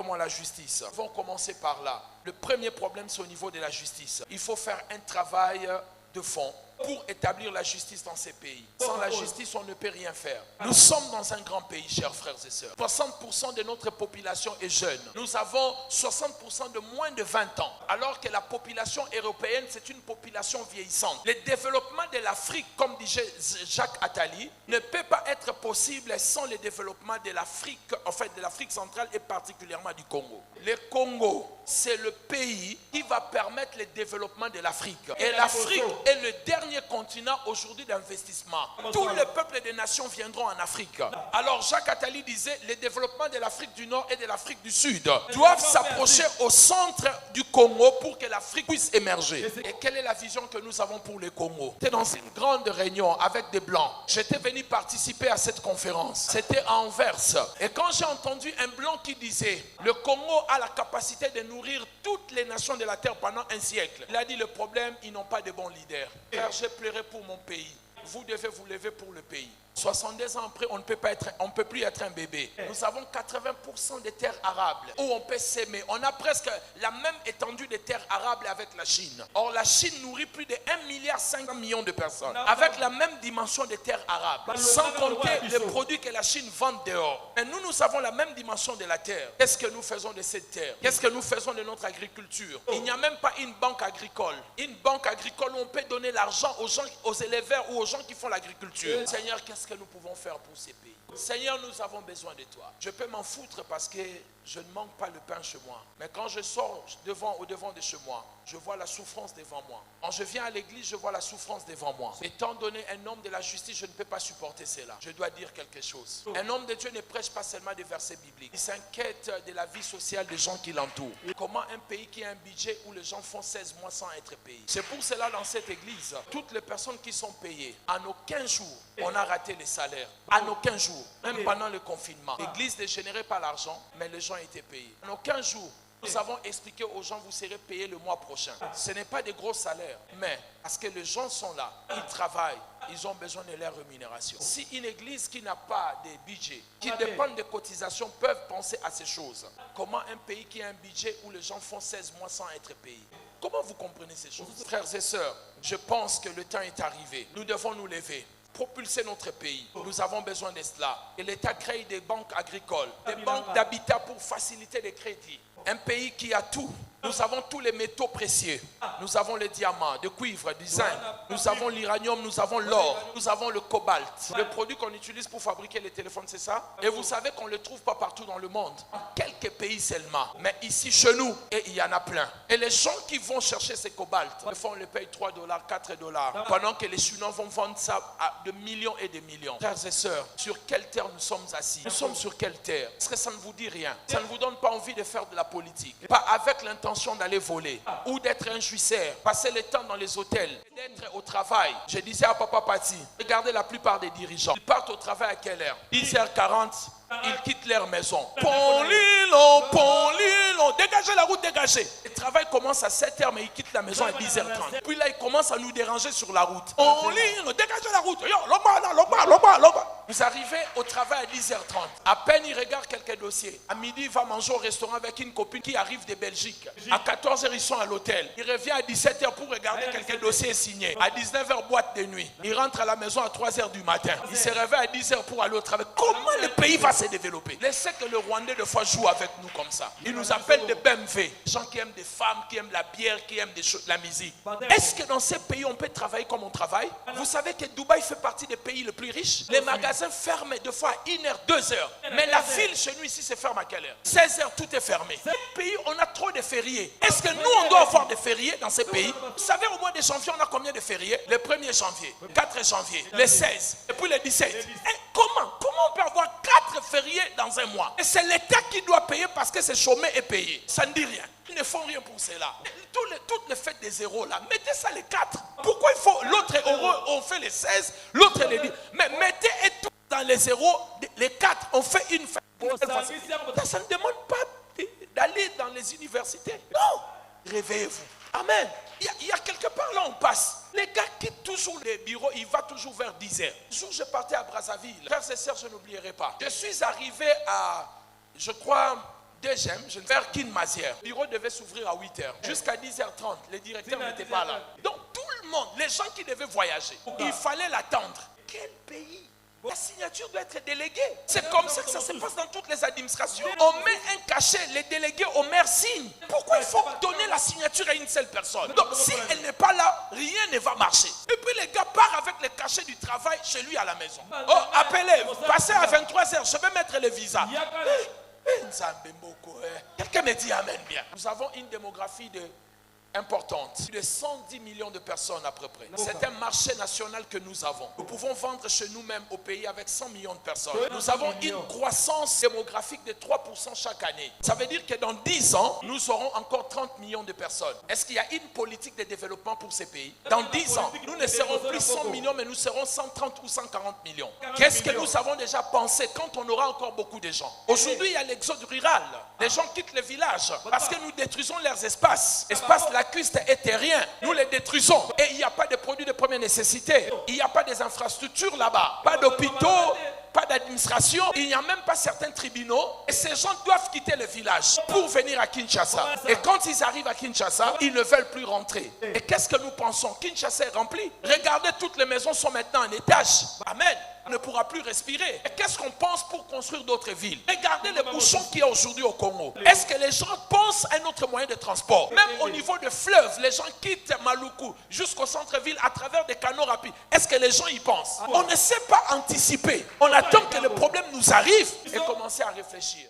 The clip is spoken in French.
moi la justice. Nous vont commencer par là. Le premier problème, c'est au niveau de la justice. Il faut faire un travail de fond pour établir la justice dans ces pays. Sans la justice, on ne peut rien faire. Nous sommes dans un grand pays, chers frères et sœurs. 60% de notre population est jeune. Nous avons 60% de moins de 20 ans. Alors que la population européenne, c'est une population vieillissante. Le développement de l'Afrique, comme disait Jacques Attali, ne peut pas être possible sans le développement de l'Afrique, en fait de l'Afrique centrale et particulièrement du Congo. Le Congo, c'est le pays qui va permettre le développement de l'Afrique. Et l'Afrique est le dernier continent aujourd'hui d'investissement. Tous les peuples des nations viendront en Afrique. Alors Jacques Attali disait, le développement de l'Afrique du Nord et de l'Afrique du Sud doivent s'approcher au centre du Congo pour que l'Afrique puisse émerger. Et quelle est la vision que nous avons pour le Congo? C'était dans une grande réunion avec des Blancs. J'étais venu participer à cette conférence. C'était à Anvers. Et quand j'ai entendu un Blanc qui disait, le Congo a la capacité de nourrir toutes les nations de la terre pendant un siècle. Il a dit, le problème, ils n'ont pas de bons leaders. Car j'ai pleuré pour mon pays. Vous devez vous lever pour le pays. 62 ans après, on ne peut plus être un bébé. Nous avons 80% des terres arables où on peut s'aimer. On a presque la même étendue de terres arables avec la Chine. Or, la Chine nourrit plus de 1,5 milliard de personnes avec la même dimension de terres arabes. Sans compter les produits que la Chine vend dehors. Mais nous avons la même dimension de la terre. Qu'est-ce que nous faisons de cette terre? Qu'est-ce que nous faisons de notre agriculture? Il n'y a même pas une banque agricole. Une banque agricole où on peut donner l'argent aux gens, aux éleveurs ou aux gens qui font l'agriculture. Seigneur, qu'est-ce que nous pouvons faire pour ces pays? Seigneur, nous avons besoin de toi. Je peux m'en foutre parce que je ne manque pas le pain chez moi. Mais quand je sors au devant de chez moi, je vois la souffrance devant moi. Quand je viens à l'église, je vois la souffrance devant moi. Étant donné un homme de la justice, je ne peux pas supporter cela. Je dois dire quelque chose. Un homme de Dieu ne prêche pas seulement des versets bibliques. Il s'inquiète de la vie sociale des gens qui l'entourent. Comment un pays qui a un budget où les gens font 16 mois sans être payés? C'est pour cela dans cette église, toutes les personnes qui sont payées, en aucun jour, on a raté les salaires. En aucun jour, même pendant le confinement. L'église ne générait pas l'argent, mais les gens étaient payés. En aucun jour, nous avons expliqué aux gens, vous serez payés le mois prochain. Ce n'est pas des gros salaires, mais parce que les gens sont là, ils travaillent, ils ont besoin de leur rémunération. Si une église qui n'a pas de budget, qui dépend des cotisations, peuvent penser à ces choses, comment un pays qui a un budget où les gens font 16 mois sans être payés? Comment vous comprenez ces choses? Frères et sœurs, je pense que le temps est arrivé. Nous devons nous lever, propulser notre pays. Nous avons besoin de cela. Et l'État crée des banques agricoles, des banques d'habitat pour faciliter les crédits. Un pays qui a tout. Nous avons tous les métaux précieux. Nous avons les diamants, le cuivre, du zinc. Nous avons l'uranium, nous avons l'or. Nous avons le cobalt. Le produit qu'on utilise pour fabriquer les téléphones, c'est ça? Et vous savez qu'on ne le trouve pas partout dans le monde. Quelques pays seulement. Mais ici, chez nous, et il y en a plein. Et les gens qui vont chercher ces cobalts, des fois on les paye $3, $4. Pendant que les Chinois vont vendre ça à de millions et de millions. Frères et sœurs, sur quelle terre nous sommes assis? Nous sommes sur quelle terre? Est-ce que ça ne vous dit rien? Ça ne vous donne pas envie de faire de la politique? Pas avec l'intention d'aller voler ou d'être un jouisseur, passer le temps dans les hôtels, d'être au travail. Je disais à Papa Pati, regardez la plupart des dirigeants, ils partent au travail à quelle heure? 10h40, ils quittent leur maison. Ponlilon, dégagez la route, dégagez. Le travail commence à 7h, mais ils quittent la maison à 10h30. Puis là, ils commencent à nous déranger sur la route. Ponlilon, dégagez la route. Vous arrivez au travail à 10h30. À peine il regarde quelques dossiers. À midi, il va manger au restaurant avec une copine qui arrive de Belgique. À 14h, ils sont à l'hôtel. Il revient à 17h pour regarder quelques dossiers signés. À 19h, boîte de nuit. Il rentre à la maison à 3h du matin. Il se réveille à 10h pour aller au travail. Comment le pays va se développer? Laissez que le Rwandais de fois joue avec nous comme ça. Il nous appelle des BMW. Des gens qui aiment des femmes, qui aiment la bière, qui aiment la musique. Est-ce que dans ces pays, on peut travailler comme on travaille? Vous savez que Dubaï fait partie des pays les plus riches. Les magasins ferment deux fois à 1h, 2h. Mais la ville chez nous ici se ferme à quelle heure? 16h, tout est fermé. Ces pays, on a trop de fériés. Est-ce que nous, on doit avoir des fériés dans ces pays? Vous savez, au mois de janvier, on a combien de fériés? Le 1er janvier, le 4 janvier, le 16, et puis le 17. Comment on peut avoir 4 fériés dans un mois? Et c'est l'État qui doit payer parce que c'est chômé et payé. Ça ne dit rien. Ils ne font rien pour cela. Toutes les fêtes des zéros là, mettez ça les 4. Pourquoi il faut l'autre est heureux, on fait les 16, l'autre est les 10. Mais mettez et tout dans les zéros, les 4, on fait une fête. Ça ne demande pas d'aller dans les universités. Non. Réveillez-vous. Amen. Il y a quelque part là on passe. Les gars quittent toujours les bureaux, ils vont toujours vers 10h. Le jour où je partais à Brazzaville, frères et sœurs, je n'oublierai pas. Je suis arrivé à, je crois, Deuxième, je vais faire Kin Mazière. Le bureau devait s'ouvrir à 8h. Jusqu'à 10h30, les directeurs n'étaient pas là. Donc tout le monde, les gens qui devaient voyager, il fallait l'attendre. Quel pays? La signature doit être déléguée. C'est comme ça que ça se passe dans toutes les administrations. On met un cachet, les délégués au maire signent. Pourquoi il faut donner la signature à une seule personne? Donc si elle n'est pas là, rien ne va marcher. Et puis les gars partent avec le cachet du travail chez lui à la maison. Oh, appelez, passez à 23h, je vais mettre le visa. Quelqu'un me dit amen bien. Nous avons une démographie importante, de 110 millions de personnes à peu près. C'est un marché national que nous avons. Nous pouvons vendre chez nous-mêmes au pays avec 100 millions de personnes. Nous avons une croissance démographique de 3% chaque année. Ça veut dire que dans 10 ans, nous aurons encore 30 millions de personnes. Est-ce qu'il y a une politique de développement pour ces pays? Dans 10 ans, nous ne serons plus 100 millions, mais nous serons 130 ou 140 millions. Qu'est-ce que nous avons déjà pensé quand on aura encore beaucoup de gens? Aujourd'hui, il y a l'exode rural. Les gens quittent les villages parce que nous détruisons leurs espaces. Espaces lacustres et terriens. Nous les détruisons. Et il n'y a pas de produits de première nécessité. Il n'y a pas des infrastructures là-bas. Pas d'hôpitaux, pas d'administration. Il n'y a même pas certains tribunaux. Et ces gens doivent quitter le village pour venir à Kinshasa. Et quand ils arrivent à Kinshasa, ils ne veulent plus rentrer. Et qu'est-ce que nous pensons? Kinshasa est rempli. Regardez, toutes les maisons sont maintenant en étage. Amen. On ne pourra plus respirer. Et qu'est-ce qu'on pense pour construire d'autres villes? Regardez les bouchons qu'il y a aujourd'hui au Congo. Est-ce que les gens pensent à un autre moyen de transport? Même au niveau de fleuves, les gens quittent Maluku jusqu'au centre-ville à travers des canaux rapides. Est-ce que les gens y pensent? On ne sait pas anticiper. On attend que le problème nous arrive et commencer à réfléchir.